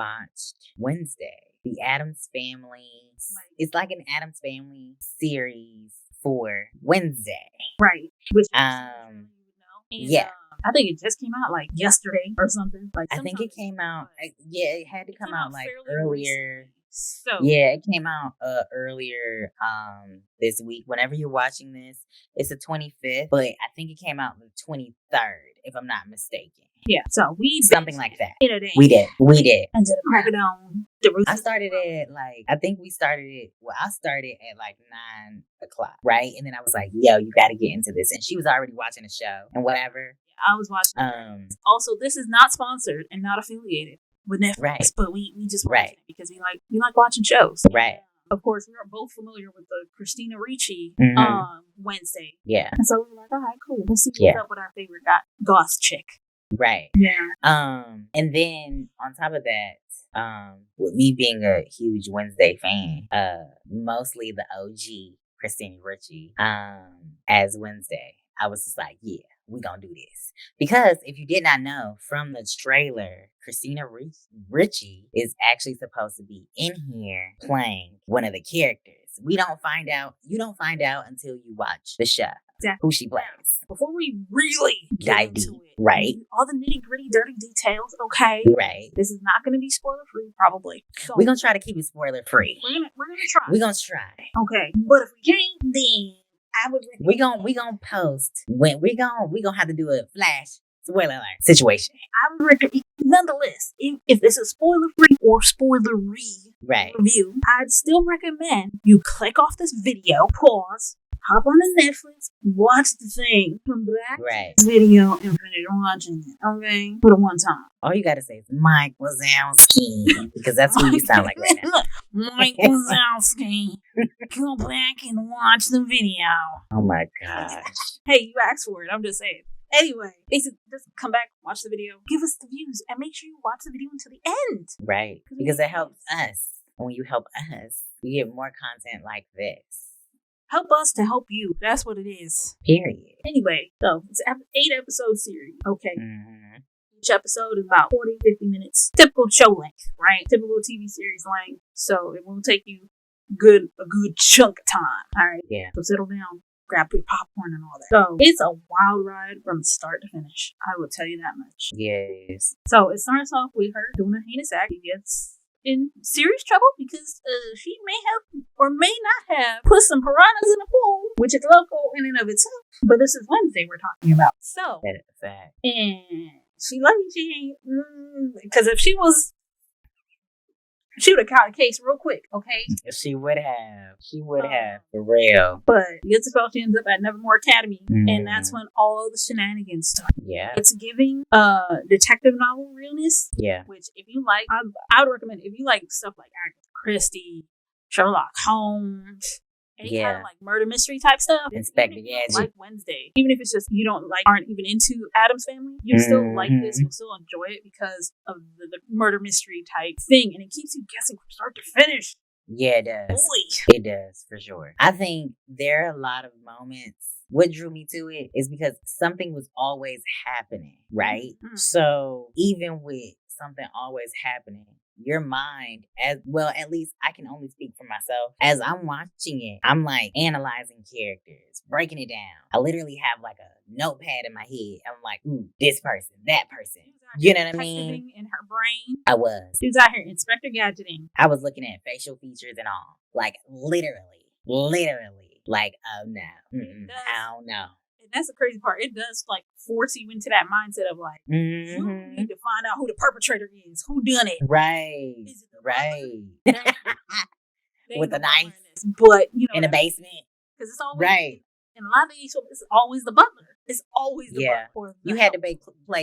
watched Wednesday. The Addams Family. It's like an Addams Family series for Wednesday. Right. Which And, yeah. I think it just came out like yesterday or something. Like I think it came out. Yeah, it had to come out like earlier. So yeah, it came out earlier this week. Whenever you're watching this, it's the 25th, but I think it came out the 23rd, if I'm not mistaken. Yeah, so we something like that. In a day. We did. And then crack it on. I started at like, I think we started it. Well, I started at like 9 o'clock, right? And then I was like, "Yo, you got to get into this." And she was already watching the show and whatever. I was watching. Also, this is not sponsored and not affiliated with Netflix, right? But we just watch it because we like watching shows, right? Of course, we are both familiar with the Christina Ricci Wednesday, yeah. And so we were like, all right, cool. Let's see what's up with our favorite goth chick, right? Yeah. And then on top of that, with me being a huge Wednesday fan, mostly the OG Christina Ricci, as Wednesday, I was just like, yeah, we gonna do this. Because if you did not know from the trailer, Christina Ricci is actually supposed to be in here playing one of the characters. You don't find out until you watch the show who she plays. Before we really dive into it, right? All the nitty gritty, dirty details, okay? Right. This is not going to be spoiler free, probably. So we're gonna try to keep it spoiler free. We're gonna try. We're gonna try. Okay, but if we can't, then I would. We gonna post when we gonna have to do a flash spoiler alert situation. I would recommend, nonetheless, if this is spoiler free or spoilery review, I'd still recommend you click off this video, pause, hop on the Netflix, watch the thing, come back to this video, and finish watching it. Okay, for the one time. All you gotta say is Mike Wazowski, because that's what you sound like right now. Mike Wazowski, go back and watch the video. Oh my gosh! Hey, you asked for it. I'm just saying. Anyway, just come back, watch the video, give us the views, and make sure you watch the video until the end. Right, because it helps us. And when you help us, you get more content like this. Help us to help you. That's what it is. Period. Anyway, so it's an 8-episode series. Okay. Mm-hmm. Each episode is about 40, 50 minutes. Typical show length, right? Typical TV series length. So it won't take you a good chunk of time. All right. Yeah. So settle down, grab your popcorn and all that. So it's a wild ride from start to finish. I will tell you that much. Yes. So it starts off with her doing a heinous act. She gets in serious trouble because she may have or may not have put some piranhas in the pool, which is local in and of itself. But this is Wednesday we're talking about. So, and she lucky she ain't, because if she was, she would have caught a case real quick, okay? She would have, for real. But gets the she ends up at Nevermore Academy, and that's when all the shenanigans start. Yeah. It's giving detective novel realness. Yeah. Which, if you like, I would recommend, if you like stuff like Agatha Christie, Sherlock Holmes, any kind of like murder mystery type stuff. Inspector Gadget. Like Wednesday. Even if it's just you aren't even into Addams Family, you still like this, you'll still enjoy it because of the murder mystery type thing, and it keeps you guessing from start to finish. Yeah, it does. It does, for sure. I think there are a lot of moments. What drew me to it is because something was always happening, right? Mm-hmm. So even with something always happening, your mind, as well, at least I can only speak for myself. As I'm watching it, I'm like analyzing characters, breaking it down. I literally have like a notepad in my head. I'm like, ooh, this person, that person. You know what I mean? In her brain. I was. She was out here Inspector Gadgeting. I was looking at facial features and all. Like, literally. Like, oh no. Oh no. And that's the crazy part. It does like force you into that mindset of like, you need to find out who the perpetrator is, who done it. Right. Is it the right. With the knife. But in the basement. Because it's always right. In a lot of these shows, it's always the butler. It's always the butler. You had to play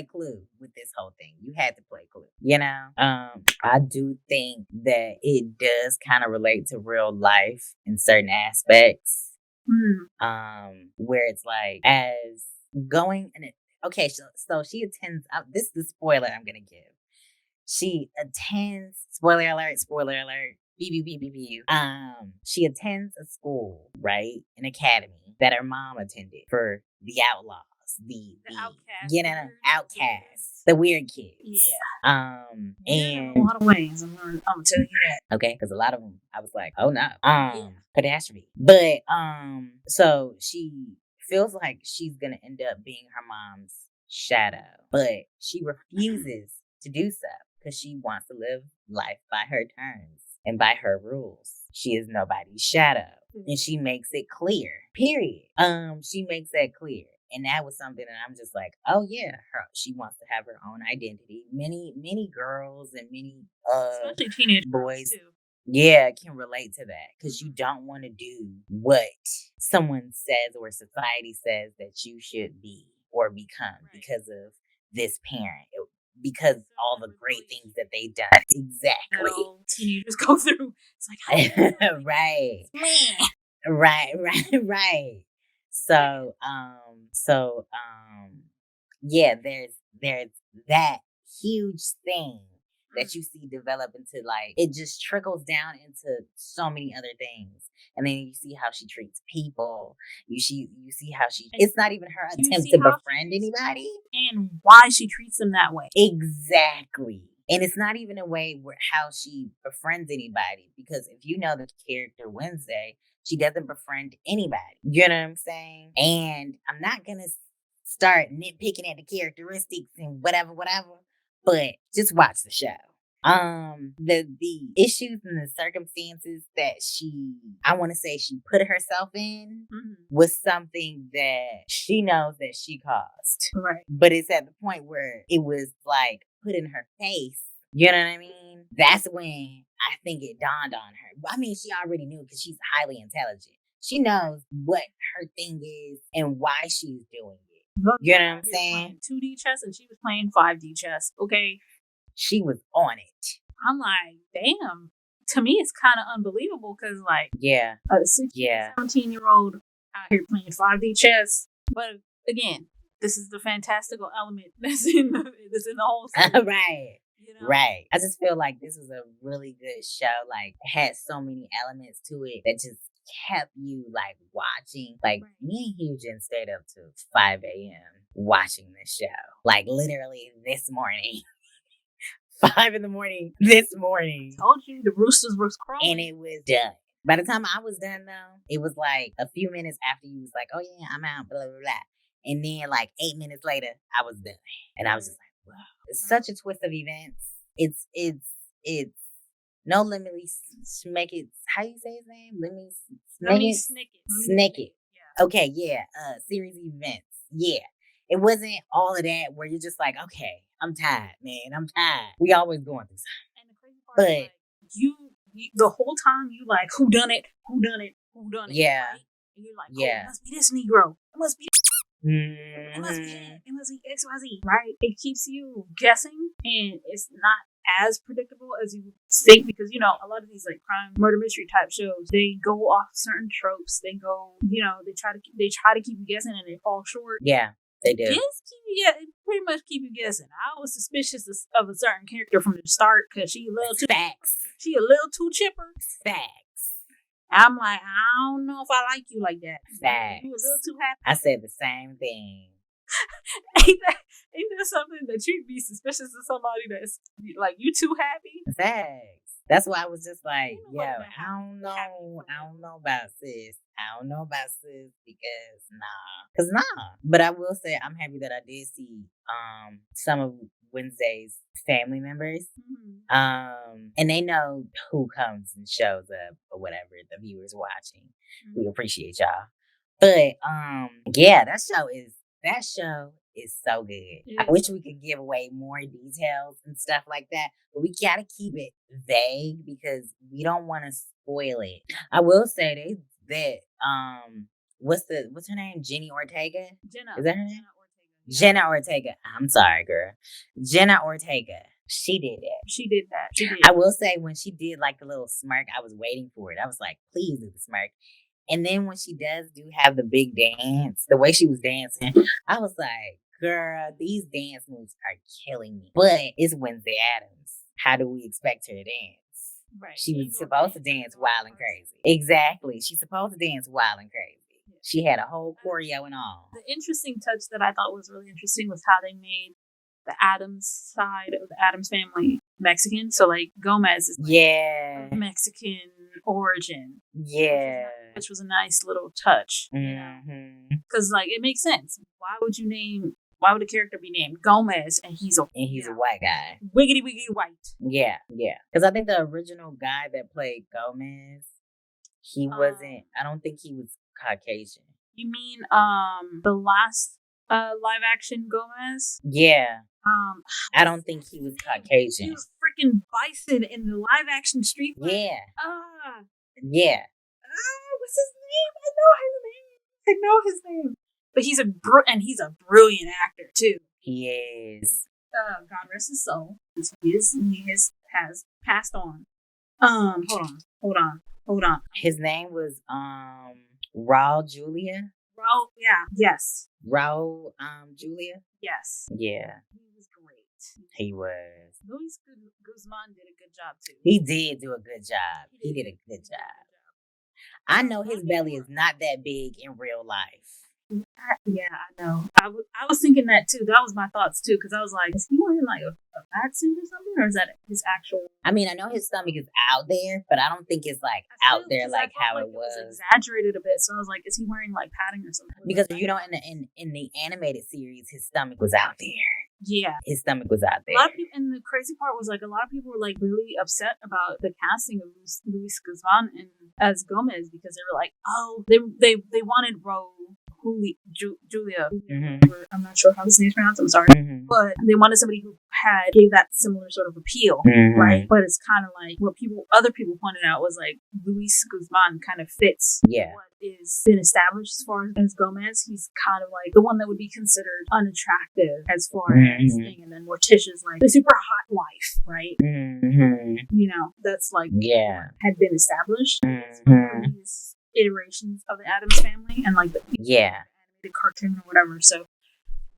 Clue with this whole thing. You had to play Clue. You know? I do think that it does kind of relate to real life in certain aspects. Where it's like as going and okay, so she attends. This is the spoiler I'm gonna give. She attends. Spoiler alert! She attends a school, right, an academy that her mom attended for the outlaws, the outcast, you know, outcast, the weird kids. Yeah. And in a lot of ways, I'm gonna tell you that. Okay, because a lot of them, I was like, oh no, catastrophe. But so she feels like she's gonna end up being her mom's shadow, but she refuses to do so because she wants to live life by her terms and by her rules. She is nobody's shadow, and she makes it clear. Period. She makes that clear. And that was something that I'm just like, oh yeah, she wants to have her own identity. Many girls and many especially teenage boys too. Yeah, can relate to that because you don't want to do what someone says or society says that you should be or become because of this parent, because all the great things that they've done. Exactly. That all teenagers go through. It's like, right. Man. Right. So, yeah, there's that huge thing that you see develop into, like, it just trickles down into so many other things. And then you see how she treats people. You see how it's not even her attempt to befriend anybody. And why she treats them that way. Exactly. And it's not even a way where how she befriends anybody. Because if you know the character Wednesday, she doesn't befriend anybody. You know what I'm saying? And I'm not going to start nitpicking at the characteristics and whatever. But just watch the show. The issues and the circumstances that I want to say she put herself in was something that she knows that she caused. Right. But it's at the point where it was like put in her face. You know what I mean? That's when I think it dawned on her. I mean, she already knew because she's highly intelligent. She knows what her thing is and why she's doing it. You know what I'm saying? 2D chess and she was playing 5D chess. Okay. She was on it. I'm like, damn. To me, it's kind of unbelievable because, like, a 17-year-old out here playing 5D chess. But again, this is the fantastical element that's in the whole series. Right. You know? Right. I just feel like this was a really good show. Like, it had so many elements to it that just kept you, like, watching. Like, me and Hugen stayed up to 5 a.m. watching this show. Like, literally this morning. 5 in the morning this morning. Told you the roosters were crowing. And it was done. By the time I was done, though, it was like a few minutes after you was like, oh yeah, I'm out, blah, blah, blah. And then like 8 minutes later, I was done. And I was just like, wow. It's such a twist of events. It's no Lemony Snicket. How you say his name? Lemony Snicket. Snicket. Yeah. Okay, yeah. Series events. Yeah. It wasn't all of that where you're just like, okay, I'm tired, man. I'm tired. We always going through something. And the crazy part is, like, you the whole time you like, who done it? Yeah. Right? And you're like, it must be this Negro. It must be it must be that. It must be XYZ. Right? It keeps you guessing, and it's not as predictable as you think because, you know, a lot of these like crime murder mystery type shows, they go off certain tropes. They go, you know, they try to keep you guessing and they fall short. Yeah. They do. Pretty much keep you guessing. I was suspicious of a certain character from the start because she a little too She a little too chipper. Facts. I'm like, I don't know if I like you like that. Facts. You a little too happy. I said the same thing. ain't that something that you'd be suspicious of somebody that's like you too happy? Facts. That's why I was just like, yo, I don't know about sis. I don't know about sis because nah. But I will say I'm happy that I did see some of Wednesday's family members. And they know who comes and shows up or whatever the viewers watching. We appreciate y'all. But yeah, that show is so good. I wish we could give away more details and stuff like that, but we gotta keep it vague because we don't want to spoil it. I will say that what's her name? Jenny Ortega? Jenna. Is that her name? Jenna Ortega. I'm sorry, girl. Jenna Ortega. She did that. I will say when she did like the little smirk, I was waiting for it. I was like, please do the smirk. And then when she do have the big dance, the way she was dancing, I was like, girl, these dance moves are killing me. But it's Wednesday Addams. How do we expect her to dance? Right. She was supposed to dance wild and crazy. Exactly. She's supposed to dance wild and crazy. She had a whole choreo and all. The interesting touch that I thought was really interesting was how they made the Addams side of the Addams family Mexican. So like Gomez is like Mexican origin. Yeah. Which was a nice little touch. Because like it makes sense. Why would a character be named Gomez and he's a white guy? Wiggity wiggity white. Yeah. Because I think the original guy that played Gomez, he wasn't. I don't think he was Caucasian. You mean the last live action Gomez? Yeah. I don't think he was Caucasian. He was freaking Bison in the live action Street Fighter. Yeah. Yeah. What's his name? I know his name. But he's a brilliant actor too. He is. God rest his soul. He has passed on. Hold on. His name was Raul Julia. Raul, yeah, yes. Raul Julia. Yes. Yeah. He was great. He was. Luis Guzman did a good job too. He did do a good job. He did a good job. I know his belly is not that big in real life. Yeah, I know. I was thinking that too. That was my thoughts too, because I was like, is he wearing like a fat suit or something, or is that his actual? I mean, I know his stomach is out there, but I don't think it's like out there like how it was. Exaggerated a bit, so I was like, is he wearing like padding or something? Because you know, in the animated series, his stomach was out there. Yeah, his stomach was out there. A lot of people, and the crazy part was like a lot of people were like really upset about the casting of Luis Guzman as Gomez because they were like, oh, they wanted Julia. I'm not sure how this name's pronounced. I'm sorry, but they wanted somebody who gave that similar sort of appeal, right? But it's kind of like what other people pointed out was like Luis Guzman kind of fits what is been established as far as Gomez. He's kind of like the one that would be considered unattractive as far as thing, and then Morticia's like the super hot wife, right? You know, that's like had been established. These iterations of the Addams family and like the animated cartoon or whatever. So,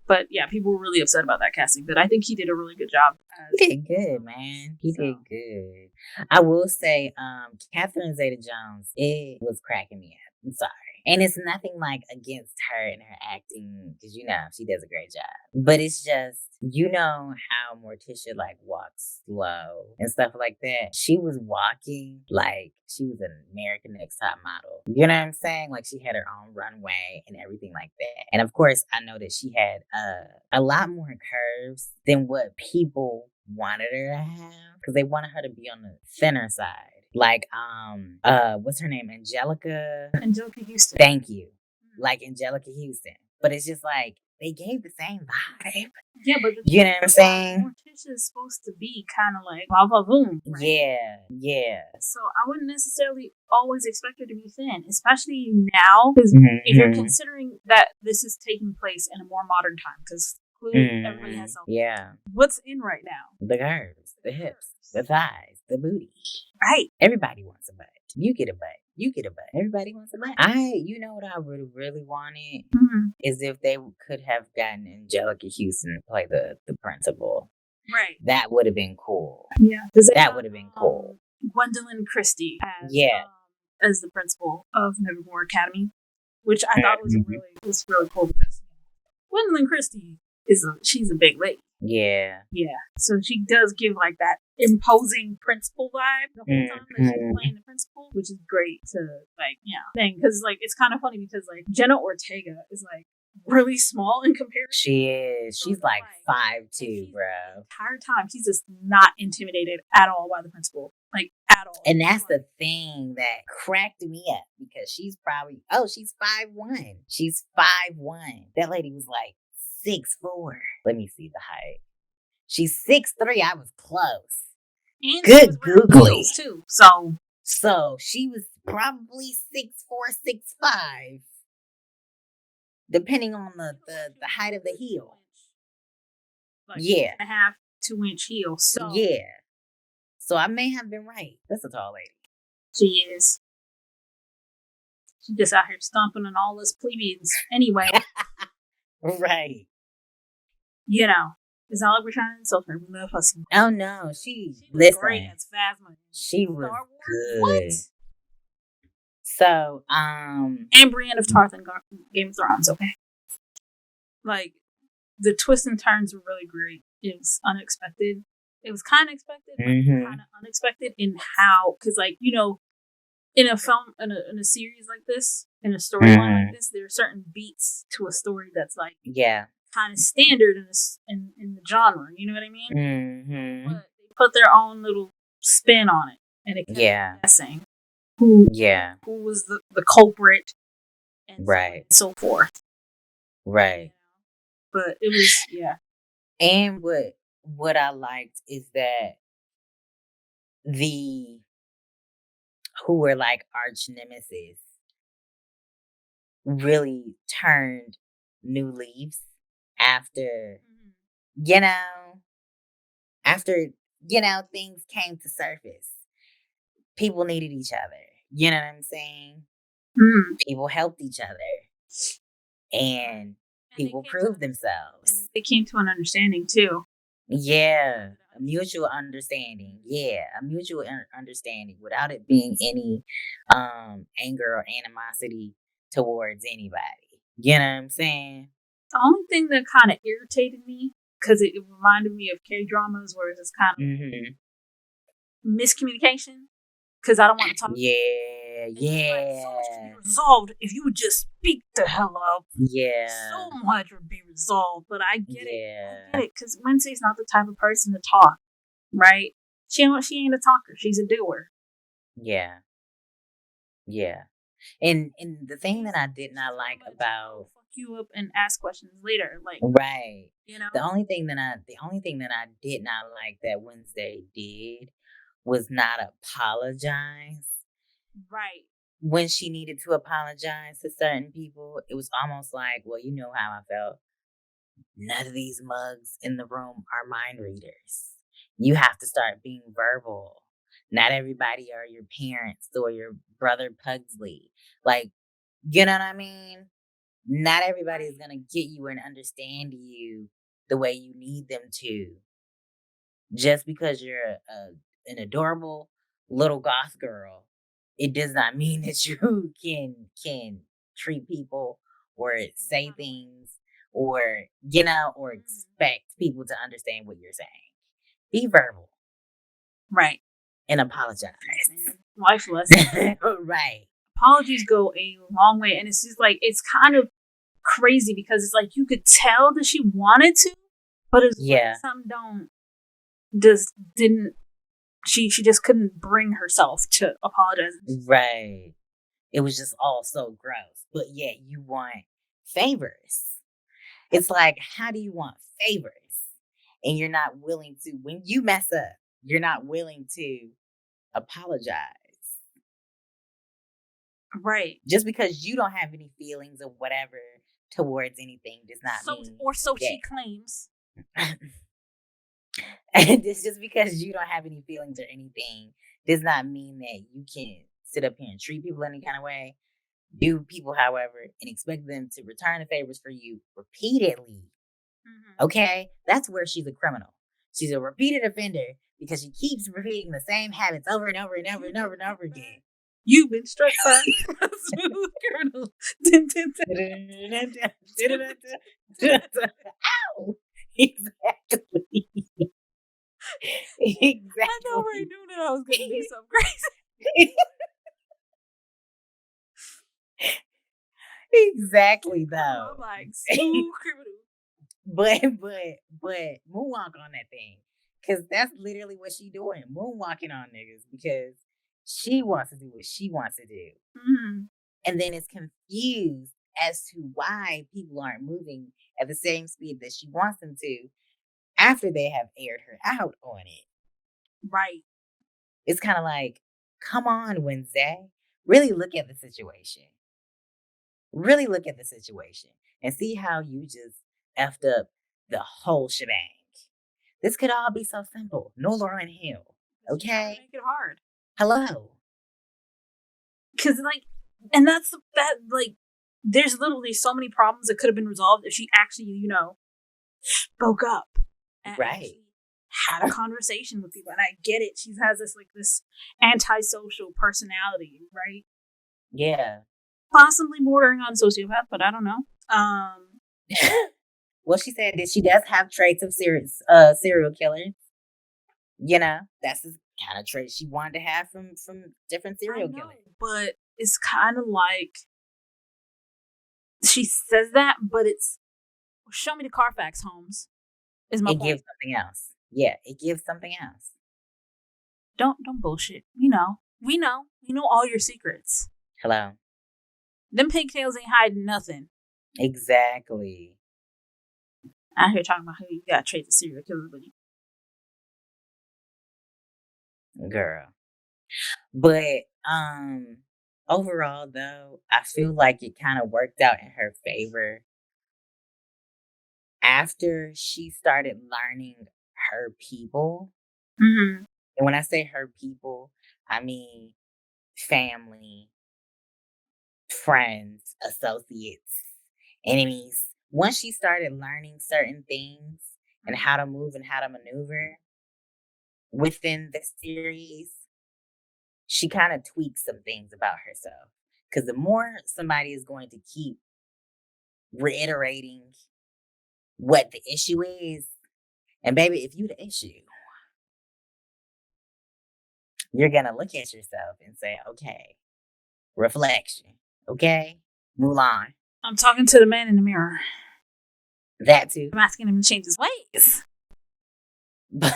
but yeah, people were really upset about that casting. But I think he did a really good job. He did good, man. He did good. I will say, Catherine Zeta-Jones, it was cracking me up. I'm sorry. And it's nothing like against her and her acting, because you know she does a great job. But it's just, you know how Morticia like walks slow and stuff like that. She was walking like she was an American Next Top Model. You know what I'm saying? Like she had her own runway and everything like that. And of course, I know that she had a lot more curves than what people wanted her to have, because they wanted her to be on the thinner side. Like, what's her name? Angelica Houston. Thank you. Like Angelica Houston. But it's just like, they gave the same vibe. Yeah, but you know what I'm saying? Morticia is supposed to be kind of like va-va-voom, right? Yeah. So I wouldn't necessarily always expect her to be thin, especially now, because if you're considering that this is taking place in a more modern time, because everybody has something. Yeah. What's in right now? The curves, the hips, the thighs, the booty. Right. Everybody wants a butt. You get a butt. You get a butt. Everybody wants a butt. You know what I really, really wanted is if they could have gotten Angelica Houston to play the principal. Right. That would have been cool. Yeah. That would have been cool. Gwendolyn Christie as the principal of Nevermore Academy, which I thought was really cool because Gwendolyn Christie she's a big lady. Yeah. Yeah. So she does give like that imposing principal vibe the whole time that she's playing the principal, which is great to like, thing. Because like, it's kind of funny because like Jenna Ortega is like really small in comparison. She is. So she's like 5'2", bro. The entire time, she's just not intimidated at all by the principal. Like, at all. And that's the thing that cracked me up because she's probably, she's 5'1". She's 5'1". That lady was like 6'4". Let me see the height. She's 6'3". I was close. And good googly too. So she was probably 6'4", 6'5", depending on the height of the heel. Like 1.5, 2-inch heel. So yeah. So I may have been right. That's a tall lady. She is. She just out here stomping on all us plebeians anyway. Right. You know, it's not like we're trying to insult her. We love her. Oh no, she was great as Phasma. She was good. What? So, And Brienne of Tarth and Game of Thrones, okay? Like, the twists and turns were really great. It was unexpected. It was kind of expected, but kind of unexpected in how, because, like, you know, in a film, in a series like this, in a storyline like this, there are certain beats to a story that's like, kind of standard in the genre. You know what I mean? But they put their own little spin on it, and it kept guessing who was the culprit, and so forth. Right. But it was And what I liked is that who were like arch nemesis really turned new leaves after things came to surface. People needed each other. You know what I'm saying? People helped each other. And people proved themselves. And they came to an understanding too. Yeah, a mutual understanding. Yeah, a mutual understanding without it being any anger or animosity towards anybody. You know what I'm saying? The only thing that kind of irritated me, because it reminded me of K-dramas where it's kind of miscommunication, because I don't want to talk. Yeah. Like, so much could be resolved if you would just speak the hell up. Yeah. So much would be resolved, but I get it. Because Wednesday's not the type of person to talk, right? She ain't a talker. She's a doer. Yeah. Yeah. And the thing that I did not like about fuck you up and ask questions later, like right, you know, the only thing that I did not like that Wednesday did was not apologize. Right. When she needed to apologize to certain people, it was almost like, well, you know how I felt. None of these mugs in the room are mind readers. You have to start being verbal. Not everybody are your parents or your brother Pugsley. Like, you know what I mean? Not everybody is going to get you and understand you the way you need them to. Just because you're an adorable little goth girl, it does not mean that you can treat people or say things or or expect people to understand what you're saying. Be verbal. Right. And apologize. Life lesson. Right. Apologies go a long way, and it's just like, it's kind of crazy because it's like you could tell that she wanted to, but it's like some didn't. She just couldn't bring herself to apologize. Right. It was just all so gross. But yet you want favors. It's like, how do you want favors? And you're not willing to, when you mess up, you're not willing to apologize. Right. Just because you don't have any feelings or whatever towards anything does not mean. Or so she claims. And it's just because you don't have any feelings or anything does not mean that you can sit up here and treat people any kind of way, do people however, and expect them to return the favors for you repeatedly. Okay? That's where she's a criminal. She's a repeated offender because she keeps repeating the same habits over and over and over and over and over again. You've been struck by a smooth criminal. Ow! Exactly. Exactly. I already knew that I was going to do something crazy. Exactly, though. I'm like, smooth criminal. But moonwalk on that thing. Because that's literally what she doing. Moonwalking on niggas because she wants to do what she wants to do. And then is confused as to why people aren't moving at the same speed that she wants them to after they have aired her out on it. Right. It's kind of like, come on, Wednesday. Really look at the situation. Really look at the situation and see how you just effed up the whole shebang. This could all be so simple. No law in hell. Okay? Make it hard. Hello. Because, like, and that's like, there's literally so many problems that could have been resolved if she actually, spoke up. And right. Had a conversation with people. And I get it. She has this antisocial personality, right? Yeah. Possibly bordering on sociopath, but I don't know. Well, she said that she does have traits of serial killers. That's the kind of trait she wanted to have from different serial killers. But it's kind of like she says that, but it's show me the Carfax homes. Is my It point. gives something else. Yeah, it gives something else. Don't bullshit. We know all your secrets. Hello. Them pigtails ain't hiding nothing. Exactly. I hear talking about how you got traits of serial killer, but Girl. But overall though, I feel like it kind of worked out in her favor after she started learning her people. Mm-hmm. And when I say her people, I mean family, friends, associates, enemies. Once she started learning certain things and how to move and how to maneuver within the series, she kind of tweaks some things about herself. Because the more somebody is going to keep reiterating what the issue is, and baby, if you the issue, you're gonna look at yourself and say, okay, reflection, okay, Mulan. I'm talking to the man in the mirror. That too. I'm asking him to change his ways. But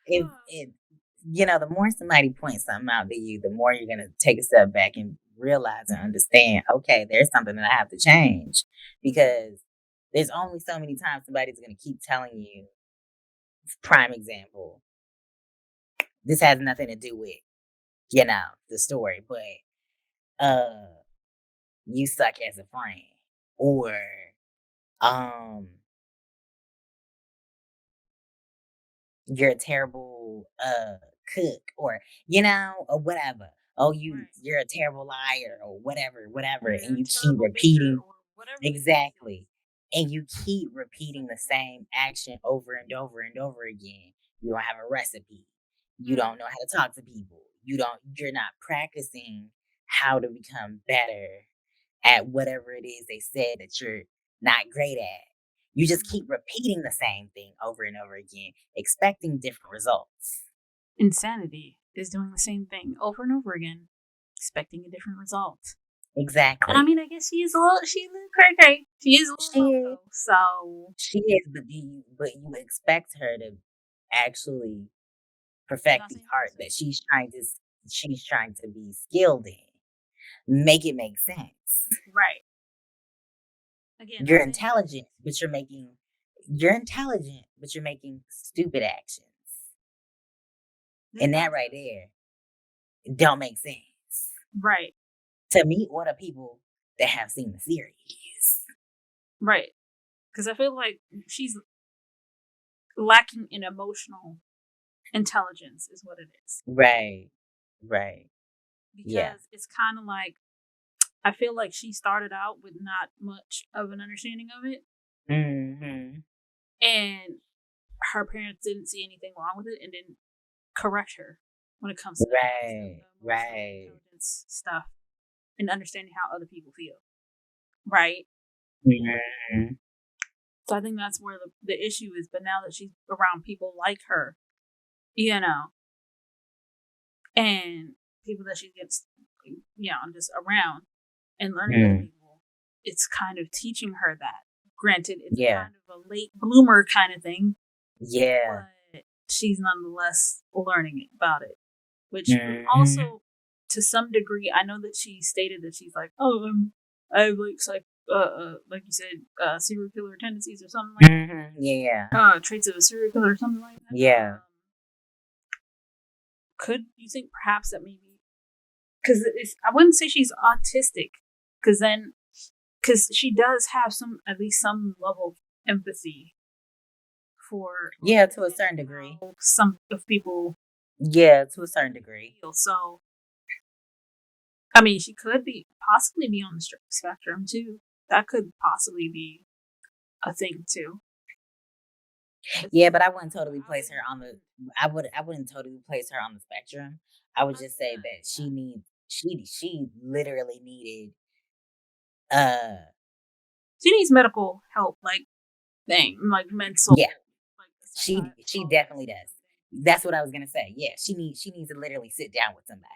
if it, the more somebody points something out to you, the more you're gonna take a step back and realize and understand, okay, there's something that I have to change, because there's only so many times somebody's gonna keep telling you. Prime example. This has nothing to do with, the story, but you suck as a friend, or you're a terrible cook, or or whatever. Oh, you're a terrible liar, or whatever, and you keep repeating. Exactly. And you keep repeating the same action over and over and over again. You don't have a recipe. You don't know how to talk to people. You're not practicing how to become better at whatever it is they said that you're not great at. You just keep repeating the same thing over and over again, expecting different results. Insanity is doing the same thing over and over again, expecting a different result. Exactly. And I mean, I guess she's a little cray-cray. She is a little loco, so she is, but you expect her to actually perfect the art that she's trying to be skilled in. Make it make sense. Right. Again, you're intelligent, but you're making stupid actions. And that right there don't make sense. Right. To me or the people that have seen the series. Right. Because I feel like she's lacking in emotional intelligence is what it is. Right. Because it's kind of like, I feel like she started out with not much of an understanding of it. Mm-hmm. And her parents didn't see anything wrong with it and didn't correct her when it comes to intelligence stuff and understanding how other people feel. Right? Mm-hmm. So I think that's where the issue is. But now that she's around people like her, and people that she gets, just around and learning other people, it's kind of teaching her that. Granted, it's kind of a late bloomer kind of thing. Yeah. But she's nonetheless learning about it. Which also, to some degree, I know that she stated that she's like, oh, I have like you said, serial killer tendencies or something like that. Yeah. Traits of a serial killer or something like that. Yeah. Could you think perhaps that maybe, because I wouldn't say she's autistic, because she does have at least some level of empathy for to a certain degree. Some of people. Yeah, to a certain degree. So, I mean, she could possibly be on the spectrum too. That could possibly be a thing too. Yeah, but I wouldn't totally place her on the. I wouldn't totally place her on the spectrum. I would just say that she literally needed uh She needs medical help, like like mental. yeah, Like she definitely does. That's what I was gonna say. Yeah, she needs to literally sit down with somebody.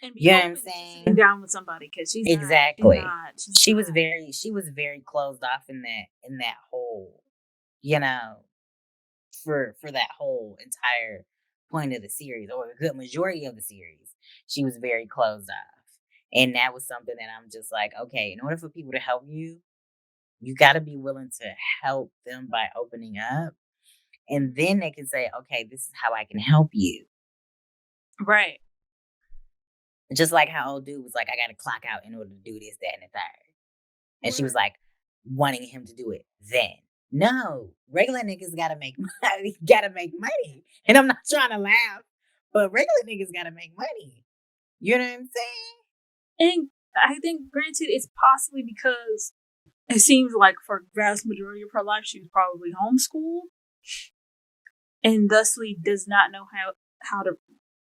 and be You know what I'm open to sitting saying? down with somebody because Exactly. she's She was very closed off in that whole, you know, for that whole entire point of the series or a good majority of the series. She was very closed off. And that was something that I'm just like, okay, in order for people to help you, you got to be willing to help them by opening up. And then they can say, okay, this is how I can help you. right. Just like how old dude was like, I got to clock out in order to do this, that, and the third. And she was like, wanting him to do it then. No, regular niggas gotta make money. Gotta make money. And I'm not trying to laugh, but regular niggas gotta make money. You know what I'm saying? And I think, granted, it's possibly because it seems like for vast majority of her life she was probably homeschooled, and thusly does not know how to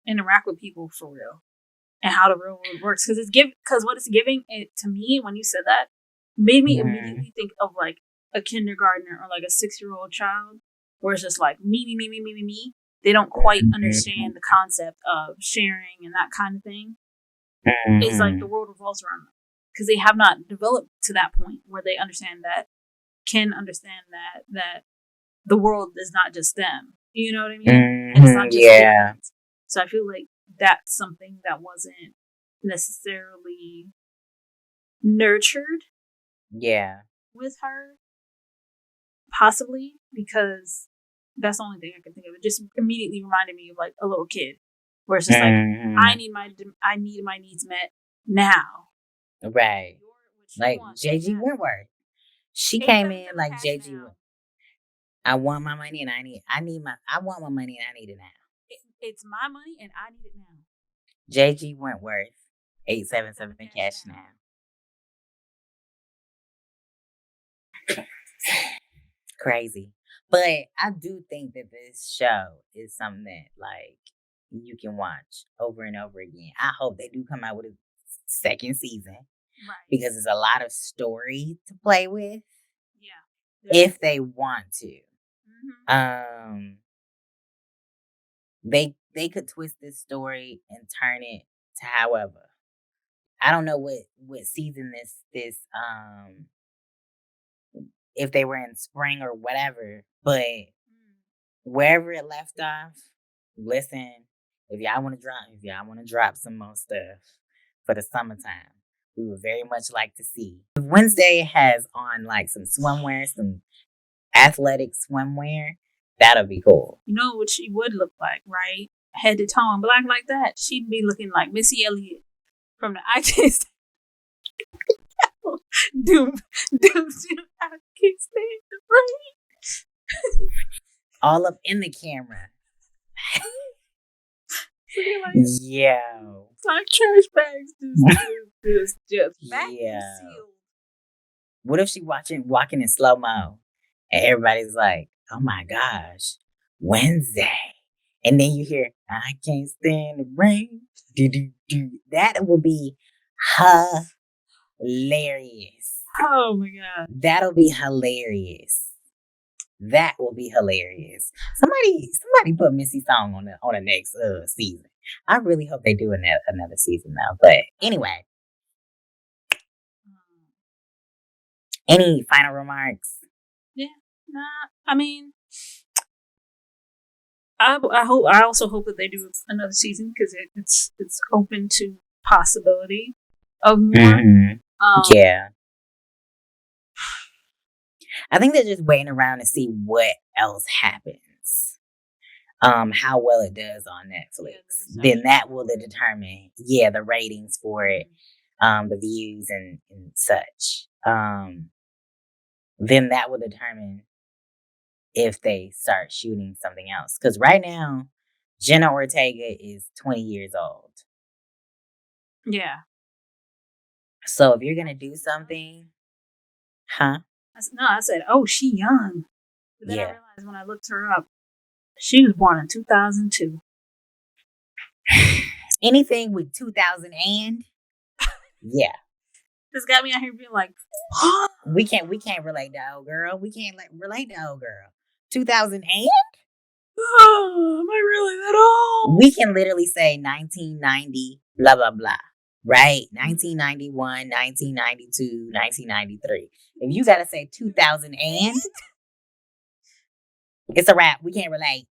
interact with people for real and how the real world works. Because what it's giving it to me when you said that made me immediately think of like a kindergartner or like a 6-year-old child, where it's just like me. They don't quite understand the concept of sharing and that kind of thing. It's like the world revolves around them because they have not developed to that point where they can understand that the world is not just them. You know what I mean? And it's not just them. So I feel like that's something that wasn't necessarily nurtured. Yeah. With her, possibly because that's the only thing I can think of. It just immediately reminded me of like a little kid, where it's just like I need my needs met now. Right. Like JG Wentworth, she came in like JG. I want my money and I want my money and I need it now. It's my money and I need it now. JG Wentworth, 877 cash now. Crazy. But I do think that this show is something that like you can watch over and over again. I hope they do come out with a second season. Right. Because there's a lot of story to play with. Yeah. If they want to. Mm-hmm. They could twist this story and turn it to however. I don't know what season this if they were in spring or whatever, but wherever it left off, listen, if y'all want to drop some more stuff for the summertime, we would very much like to see. If Wednesday has on like some swimwear, some athletic swimwear, that'll be cool. You know what she would look like, right? Head to toe and black like that. She'd be looking like Missy Elliott from the I Can't Stand Doom, I Can't Stand the Rain. All up in the camera. Yeah. Like trash bags just back sealed. What if she walking in slow mo and everybody's like, oh my gosh, Wednesday. And then you hear, I can't stand the rain. That will be hilarious. Oh my God. That'll be hilarious. That will be hilarious. Somebody put Missy's song on the next season. I really hope they do another season though. But anyway, any final remarks? Yeah, nah. I mean, I also hope that they do another season because it's open to possibility of more. Mm-hmm. Yeah. I think they're just waiting around to see what else happens. How well it does on Netflix. Then that will determine, the ratings for it, the views and such. Then that will determine if they start shooting something else. Because right now, Jenna Ortega is 20 years old. Yeah. So if you're gonna do something, huh? No, I said, oh, she young. But then I realized when I looked her up, she was born in 2002. Anything with 2000 and yeah. This got me out here being like, we can't relate to old girl. We can't relate to old girl. 2000 and? Oh, am I really that old? We can literally say 1990, blah, blah, blah. Right? 1991, 1992, 1993. If you got to say 2000 and, it's a wrap. We can't relate.